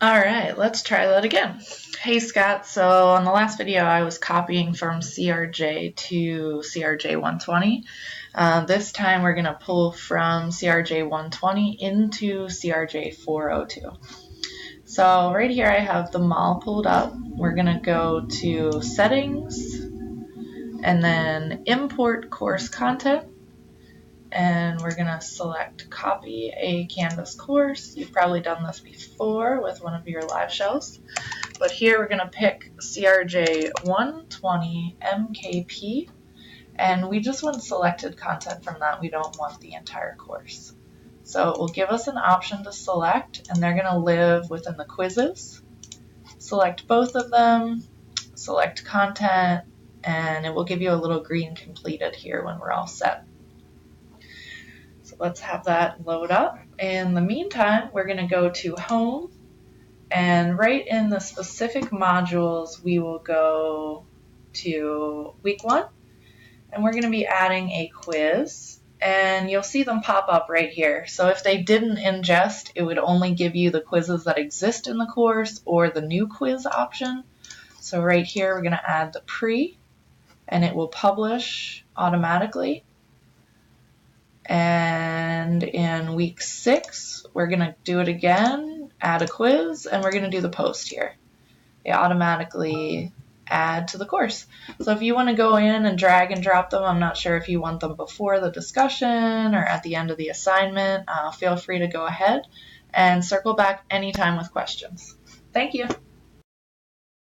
Alright, let's try that again. Hey Scott, so on the last video I was copying from CRJ to CRJ120. This time we're going to pull from CRJ120 into CRJ402. So right here I have the mall pulled up. We're going to go to Settings and then Import Course Content. And we're going to select Copy a Canvas Course. You've probably done this before with one of your live shows. But here we're going to pick CRJ120 MKP. And we just want selected content from that. We don't want the entire course. So it will give us an option to select, and they're going to live within the quizzes. Select both of them, select content, and it will give you a little green completed here when we're all set. So let's have that load up. In the meantime, we're going to go to Home, and right in the specific modules, we will go to Week 1, and we're going to be adding a quiz, and you'll see them pop up right here. So if they didn't ingest, it would only give you the quizzes that exist in the course or the new quiz option. So right here, we're going to add the pre, and it will publish automatically. And in week 6, we're going to do it again, add a quiz, and we're going to do the post here. They automatically add to the course. So if you want to go in and drag and drop them, I'm not sure if you want them before the discussion or at the end of the assignment, feel free to go ahead and circle back anytime with questions. Thank you.